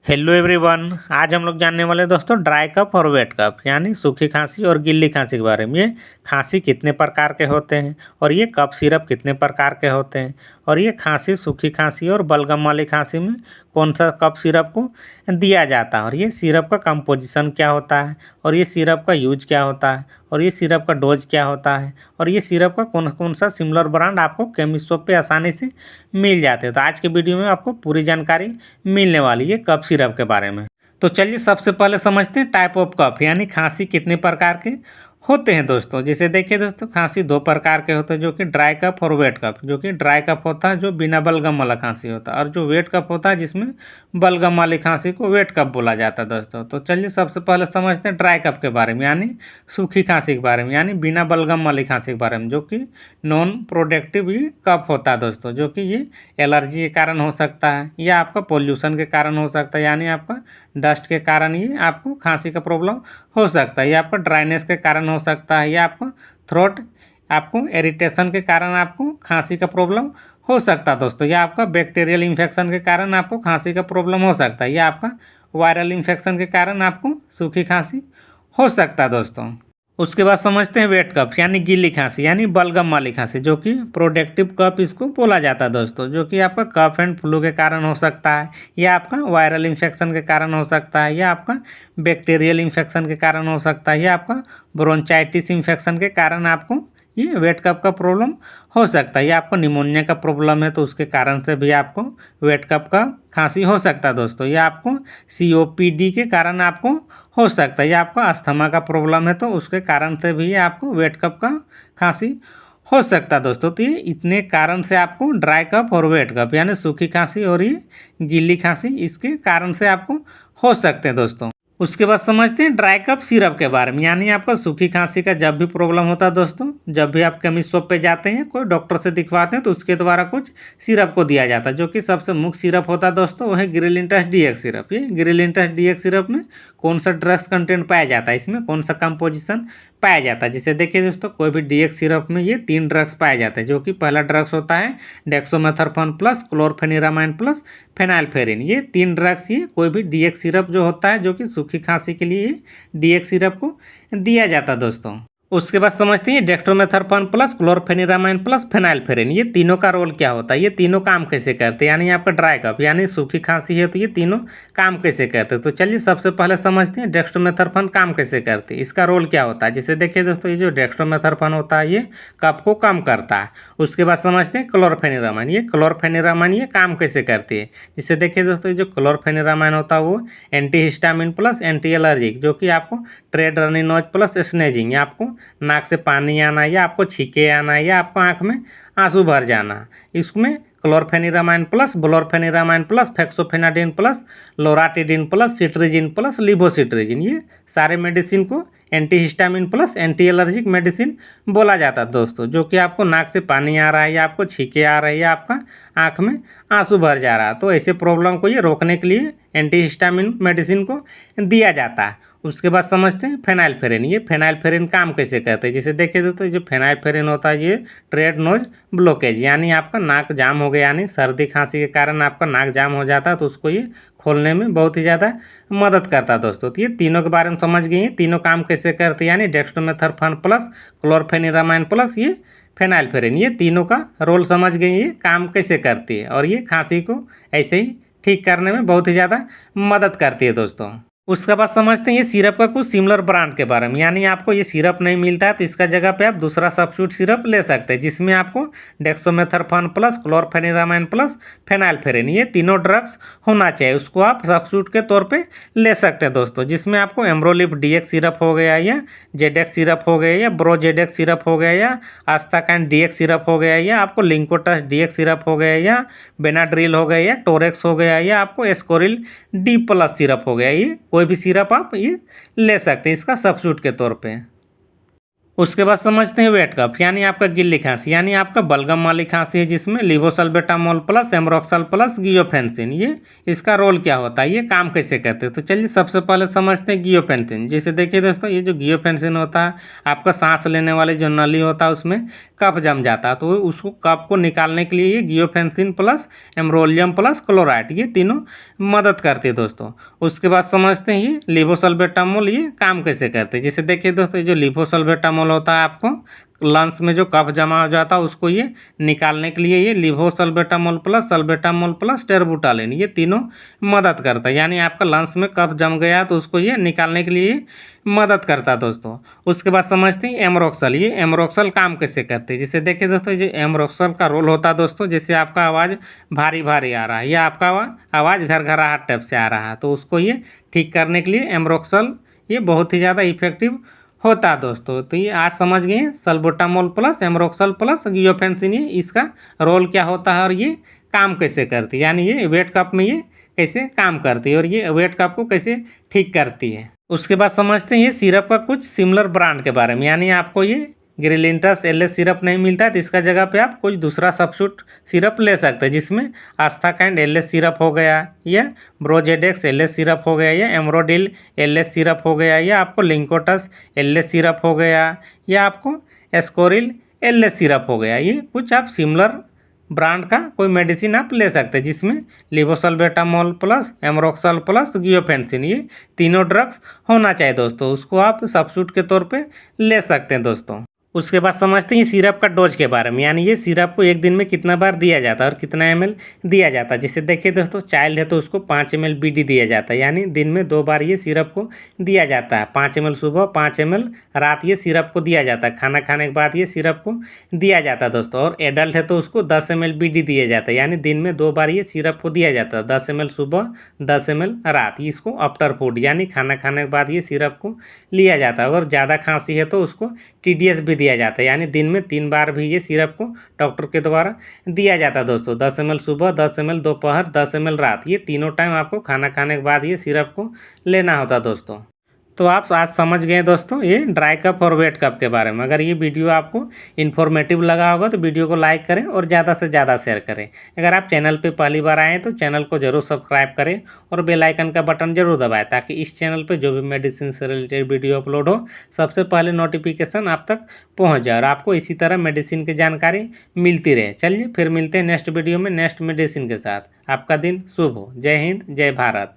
Hello everyone. आज हम लोग जानने वाले हैं दोस्तों ड्राई कफ और वेट कफ यानी सूखी खांसी और गीली खांसी के बारे में। ये खांसी कितने प्रकार के होते हैं और ये कफ सिरप कितने प्रकार के होते हैं और ये खांसी सूखी खांसी और बलगम वाली खांसी में कौन सा कफ सिरप को दिया जाता है और ये सिरप का कंपोजिशन क्या होता है और ये सिरप का यूज क्या होता है और ये सिरप का डोज क्या होता है और ये सिरप का कौन कौन सा सिमिलर ब्रांड आपको केमिस्ट शॉप पे आसानी से मिल जाते हैं। तो आज के वीडियो में आपको पूरी जानकारी मिलने वाली है कफ सिरप के बारे में। तो चलिए सबसे पहले समझते हैं टाइप ऑफ कफ यानी खांसी कितने प्रकार के होते हैं दोस्तों। जैसे देखिए दोस्तों, खांसी दो प्रकार के होते हैं जो कि ड्राई कफ और वेट कफ। जो कि ड्राई कफ होता है जो बिना बलगम वाला खांसी होता है और जो वेट कफ होता है जिसमें बलगम वाली खांसी को वेट कफ बोला जाता है दोस्तों। तो चलिए सबसे पहले समझते हैं ड्राई कफ के बारे में यानी सूखी खांसी के बारे में यानी बिना बलगम वाली खांसी के बारे में, जो कि नॉन प्रोडक्टिव ही कफ होता है दोस्तों। जो कि ये एलर्जी के कारण हो सकता है या आपका पोल्यूशन के कारण हो सकता है, यानी आपका डस्ट के कारण ये आपको खांसी का प्रॉब्लम हो सकता है, या आपका ड्राइनेस के कारण हो सकता है, या आपका थ्रोट आपको इरिटेशन के कारण आपको खांसी का प्रॉब्लम हो सकता है दोस्तों, या आपका बैक्टीरियल इन्फेक्शन के कारण आपको खांसी का प्रॉब्लम हो सकता है, या आपका वायरल इन्फेक्शन के कारण आपको सूखी खांसी हो सकता है दोस्तों। उसके बाद समझते हैं वेट कफ यानी गीली खांसी यानी बलगम वाली खांसी, जो कि प्रोडक्टिव कफ इसको बोला जाता है दोस्तों। जो कि आपका कफ एंड फ्लू के कारण हो सकता है, या आपका वायरल इन्फेक्शन के कारण हो सकता है, या आपका बैक्टीरियल इन्फेक्शन के कारण हो सकता है, या आपका ब्रोंचाइटिस इन्फेक्शन के कारण आपको ये वेट कफ का प्रॉब्लम हो सकता है, या आपको निमोनिया का प्रॉब्लम है तो उसके कारण से भी आपको वेट कफ का खांसी हो सकता है दोस्तों, या आपको COPD के कारण आपको हो सकता है, या आपको अस्थमा का प्रॉब्लम है तो उसके कारण से भी आपको वेट कफ का खांसी हो सकता है दोस्तों। तो ये इतने कारण से आपको ड्राई कफ और वेट कफ यानी सूखी खांसी और ये गीली खांसी इसके कारण से आपको हो सकते हैं दोस्तों। उसके बाद समझते हैं ड्राई कफ सिरप के बारे में यानी आपका सूखी खांसी का जब भी प्रॉब्लम होता है दोस्तों, जब भी आप केमिस्ट शॉप पे जाते हैं कोई डॉक्टर से दिखवाते हैं तो उसके द्वारा कुछ सिरप को दिया जाता है। जो कि सबसे मुख्य सिरप होता है दोस्तों वो है गिरिलिंटस DX सिरप। ये गिरिलिंटस DX सिरप में कौन सा ड्रग्स कंटेंट पाया जाता है, इसमें कौन सा कंपोजिशन पाया जाता है। जैसे देखिए दोस्तों, कोई भी DX सिरप में ये 3 ड्रग्स पाए जाते हैं। जो कि पहला ड्रग्स होता है डेक्सोमेथासोन प्लस क्लोरफेनिरामाइन प्लस फेनाइलफेरिन। ये 3 ड्रग्स ये कोई भी DX सिरप जो होता है जो कि सूखी खांसी के लिए DX सिरप को दिया जाता है दोस्तों। उसके बाद समझते हैं डेक्स्ट्रोमेथासोन प्लस क्लोरफेनिरामाइन प्लस फेनाइलफेरिन ये तीनों का रोल क्या होता है, ये तीनों काम कैसे करते हैं। यानी आपका ड्राई कफ यानी सूखी खांसी है तो ये तीनों काम कैसे करते हैं। तो चलिए सबसे पहले समझते हैं डेक्स्ट्रोमेथासोन काम कैसे करते हैं, इसका रोल क्या होता है। जैसे देखिए दोस्तों, ये जो डेक्स्ट्रोमेथासोन होता है ये कफ को कम करता है। उसके बाद समझते हैं क्लोरफेनिरामाइन, ये क्लोरफेनिरामाइन ये काम कैसे करती है। जिससे देखिए दोस्तों, ये जो क्लोरफेनिरामाइन होता है वो एंटीहिस्टामिन प्लस एंटी एलर्जिक, जो कि आपको ट्रेड रनी नोज प्लस स्नेजिंग, आपको नाक से पानी आना या आपको छींके आना या आपको आंख में आंसू भर जाना, इसमें chlorpheniramine plus brompheniramine plus fexofenadine plus loratadine plus cetirizine plus levocetirizine ये सारे मेडिसिन को antihistamine plus anti allergic medicine बोला जाता है दोस्तों। जो कि आपको नाक से पानी आ रहा है या आपको छींके आ रही है या आपका आँख में आंसू भर जा रहा है तो ऐसे प्रॉब्लम को ये रोकने के लिए एंटीहिस्टामिन मेडिसिन को दिया जाता है। उसके बाद समझते हैं फेनाइलफेरिन, ये फेनाइलफेरिन काम कैसे करते हैं। जैसे देखिए दोस्तों, जो फेनाइलफेरिन होता है ये ट्रेड नोज ब्लॉकेज यानी आपका नाक जाम हो गया, यानी सर्दी खांसी के कारण आपका नाक जाम हो जाता है तो उसको ये खोलने में बहुत ही ज़्यादा मदद करता है दोस्तों। तो ये तीनों के बारे में समझ गए हैं, तीनों काम कैसे करते हैं यानी डेक्स्ट्रोमेथासोन प्लस क्लोरफेनिरामाइन प्लस ये फेनाइलफेरिन ये तीनों का रोल समझ गए, ये काम कैसे करती है और ये खांसी को ऐसे ही ठीक करने में बहुत ही ज़्यादा मदद करती है दोस्तों। उसके बाद समझते हैं ये सिरप का कुछ सिमिलर ब्रांड के बारे में, यानी आपको ये सिरप नहीं मिलता है तो इसका जगह पे आप दूसरा सब्स्टिट्यूट सिरप ले सकते हैं, जिसमें आपको डेक्सोमेथासोन प्लस क्लोरफेनिरामाइन प्लस फेनाइलफेरिन ये तीनों ड्रग्स होना चाहिए, उसको आप सब्स्टिट्यूट के तौर पे ले सकते हैं दोस्तों। जिसमें आपको एम्ब्रोलिप DX सिरप हो गया या जेडेक्स सिरप हो गया या ब्रोजेडेक्स सिरप हो गया या आस्ताकाइन DX सिरप हो गया या आपको लिंकोटस DX सिरप हो गया या बेनाड्रिल हो गया या टोरेक्स हो गया या आपको एस्कोरिल D+ सिरप हो गया, ये कोई भी सिरप आप ये ले सकते हैं इसका सब्स्टिट्यूट के तौर पे। उसके बाद समझते हैं वेट कफ, यानी आपका गिल्ली खांसी, यानी आपका बलगम वाली खांसी है जिसमें लिवोसल्बेटामोल प्लस एमरोक्सल प्लस गियोफेंसिन, ये इसका रोल क्या होता है, ये काम कैसे करते हैं। तो चलिए सबसे पहले समझते हैं गियोफेंसिन। जैसे देखिए दोस्तों, ये जो गियोफेंसिन होता है, आपका सांस लेने वाली जो नली होता है उसमें कफ जम जाता है, तो उसको कफ को निकालने के लिए ये गियोफेंसिन प्लस एम्ब्रोलियम प्लस क्लोराइड ये तीनों मदद करते हैं दोस्तों। उसके बाद समझते हैं ये लिवोसल्बेटामोल ये काम कैसे करते हैं। जैसे देखिए दोस्तों, ये जो लिवोसल्बेटामोल होता है, आपको लंग्स में जो कफ जमा हो जाता है उसको ये निकालने के लिए ये लिवोसल्बेटामोल प्लस टेरबुटालिन ये तीनों मदद करता है, यानी आपका लंग्स में कफ जम गया तो उसको ये निकालने के लिए मदद करता है दोस्तों। उसके बाद समझते हैं एमरोक्सल, ये एमरोक्सल काम कैसे करते हैं। जैसे देखिए दोस्तों, जो एमरोक्सल का रोल होता है दोस्तों, जैसे आपका आवाज़ भारी भारी आ रहा है या आपका आवाज़ घरघराहट टाइप से आ रहा है, तो उसको ये ठीक करने के लिए एमरोक्सल ये बहुत ही ज़्यादा इफेक्टिव होता है दोस्तों। तो ये आज समझ गए सल्बुटामोल प्लस एमरोक्सल प्लस गियोफेंसिन ये इसका रोल क्या होता है और ये काम कैसे करती है, यानी ये वेट कप में ये कैसे काम करती है और ये वेट कप को कैसे ठीक करती है। उसके बाद समझते हैं ये सिरप का कुछ सिमिलर ब्रांड के बारे में, यानी आपको ये ग्रिलिंटस एलएस सिरप नहीं मिलता है तो इसका जगह पे आप कुछ दूसरा सब्स्टिट्यूट सिरप ले सकते हैं, जिसमें आस्थाकाइंड एलएस सिरप हो गया या ब्रोजेडेक्स एलएस सिरप हो गया या एमरोडिल एलएस सिरप हो गया या आपको लिंकोटस एलएस सिरप हो गया या आपको एस्कोरिल एलएस सिरप हो गया। ये कुछ आप सिमिलर ब्रांड का कोई मेडिसिन आप ले सकते हैं, जिसमें लिवोसल्बेटामोल प्लस एमरोक्सल प्लस गियोफेंसिन ये तीनों ड्रग्स होना चाहिए दोस्तों, उसको आप सब्स्टिट्यूट के तौर पे ले सकते हैं दोस्तों। उसके बाद समझते हैं सिरप का डोज के बारे में, यानी ये सिरप को एक दिन में कितना बार दिया जाता है और कितना ml दिया जाता है। जैसे देखिए दोस्तों, चाइल्ड है तो उसको 5 ml BD दिया जाता है, यानी दिन में 2 बार ये सिरप को दिया जाता है। 5 ml सुबह, 5 ml रात ये सिरप को दिया जाता है। खाना खाने के बाद ये सिरप को दिया जाता है दोस्तों। और एडल्ट है तो उसको 10 ml BD दिया जाता है, यानी दिन में 2 बार ये सिरप को दिया जाता है। 10 ml सुबह, 10 ml रात, इसको आफ्टर फूड यानी खाना खाने के बाद ये सिरप को लिया जाता है। अगर ज़्यादा खांसी है तो उसको TDS भी दिया जाता है, यानी दिन में 3 बार भी ये सिरप को डॉक्टर के द्वारा दिया जाता है दोस्तों। 10 ml सुबह, 10 ml दोपहर, 10 ml रात, ये तीनों टाइम आपको खाना खाने के बाद ये सिरप को लेना होता है दोस्तों। तो आप आज समझ गए दोस्तों ये ड्राई कफ और वेट कफ के बारे में। अगर ये वीडियो आपको इन्फॉर्मेटिव लगा होगा तो वीडियो को लाइक करें और ज़्यादा से ज़्यादा शेयर करें। अगर आप चैनल पे पहली बार आए हैं तो चैनल को जरूर सब्सक्राइब करें और बेल आइकन का बटन जरूर दबाएं, ताकि इस चैनल पे जो भी मेडिसिन से रिलेटेड वीडियो अपलोड हो सबसे पहले नोटिफिकेशन आप तक पहुँच जाए और आपको इसी तरह मेडिसिन की जानकारी मिलती रहे। चलिए फिर मिलते हैं नेक्स्ट वीडियो में नेक्स्ट मेडिसिन के साथ। आपका दिन शुभ हो। जय हिंद, जय भारत।